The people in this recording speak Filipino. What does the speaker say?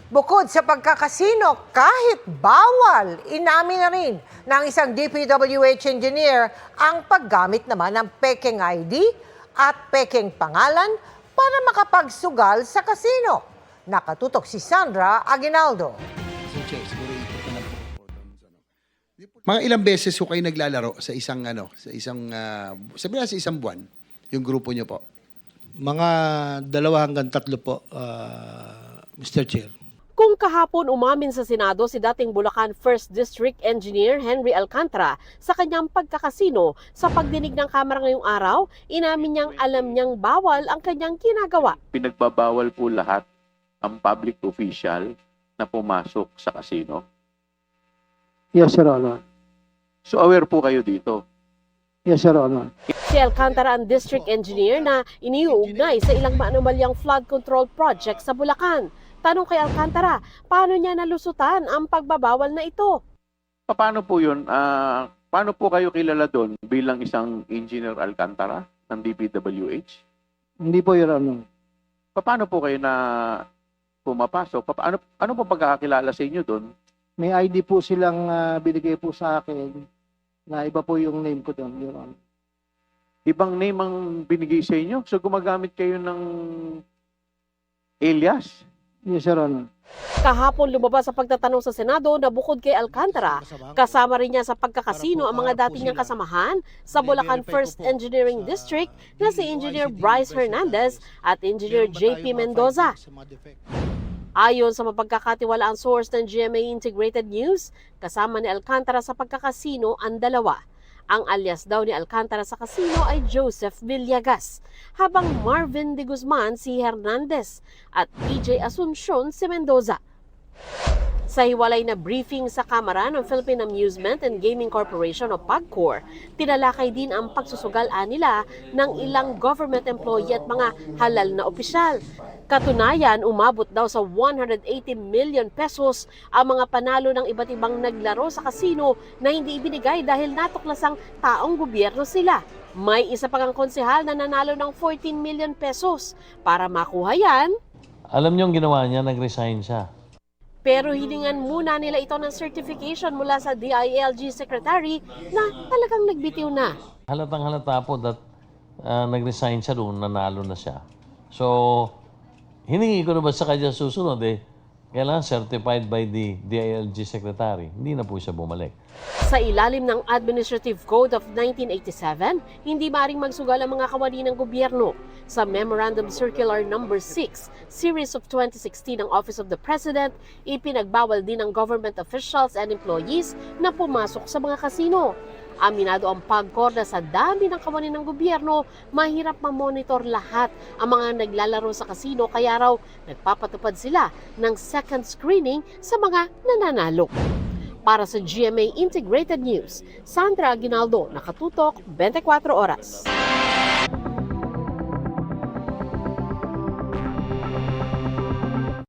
Bukod sa pagkakasino, kahit bawal, inamin na rin ng isang DPWH engineer ang paggamit naman ng peking ID at peking pangalan para makapagsugal sa kasino. Nakatutok si Sandra Aguinaldo. Mga ilang beses ko kayo naglalaro sa isang sabi na sa isang buwan, yung grupo nyo po? Mga 2 hanggang 3 po, Mr. Chair. Kung kahapon umamin sa Senado si dating Bulacan 1st District Engineer Henry Alcantara sa kanyang pagkakasino, sa pagdinig ng Kamara ngayong araw, inamin niyang alam niyang bawal ang kanyang ginagawa. Pinagbabawal po lahat ang public official na pumasok sa casino. Yes, Your Honor. So aware po kayo dito. Yes, Your Honor. Si Alcantara ang district engineer na iniuugnay sa ilang maanumalyang flood control project sa Bulacan. Tanong kay Alcantara, paano niya nalusutan ang pagbabawal na ito? Paano po yun? Paano po kayo kilala doon bilang isang Engineer Alcantara ng DPWH? Hindi po, Your Honor. Paano po kayo na pumapasok? Ano po pagkakakilala sa inyo doon? May ID po silang binigay po sa akin na iba po yung name ko doon, Your Honor. Ibang name ang binigay sa inyo? So gumagamit kayo ng alias? Yes, Your Honor. Kahapon lumabas sa pagtatanong sa Senado na bukod kay Alcantara, kasama rin niya sa pagkakasino ang mga dati niyang kasamahan sa Bulacan 1st Engineering District na si Engineer Bryce Hernandez at Engineer JP Mendoza. Ayon sa mapagkakatiwalaang source ng GMA Integrated News, kasama ni Alcantara sa pagkakasino ang dalawa. Ang alias daw ni Alcantara sa kasino ay Joseph Villegas, habang Marvin de Guzman si Hernandez at PJ Asuncion si Mendoza. Sa hiwalay na briefing sa Kamara ng Philippine Amusement and Gaming Corporation o PAGCOR, tinalakay din ang pagsusugal-an nila ng ilang government employee at mga halal na opisyal. Katunayan, umabot daw sa 180 million pesos ang mga panalo ng iba't ibang naglaro sa kasino na hindi ibinigay dahil natuklasang taong gobyerno sila. May isa pang konsehal na nanalo ng 14 million pesos. Para makuha yan, alam niyo ang ginawa niya, nag-resign siya. pero hiningan muna nila ito ng certification mula sa DILG Secretary na talagang nagbitiw na. Halatang halata po that nag-resign siya doon, nanalo na siya. So, hiningi ko na ba sa kanya susunod kailangan certified by the DILG Secretary. Hindi na po siya bumalik. Sa ilalim ng Administrative Code of 1987, hindi maaaring magsugal ang mga kawani ng gobyerno. Sa Memorandum Circular No. 6, Series of 2016 ng Office of the President, ipinagbawal din ng government officials and employees na pumasok sa mga kasino. Aminado ang PAGCOR na sa dami ng kawani ng gobyerno, mahirap ma-monitor lahat ang mga naglalaro sa kasino, kaya raw nagpapatupad sila ng second screening sa mga nananalo. Para sa GMA Integrated News, Sandra Aguinaldo, Nakatutok, 24 Oras.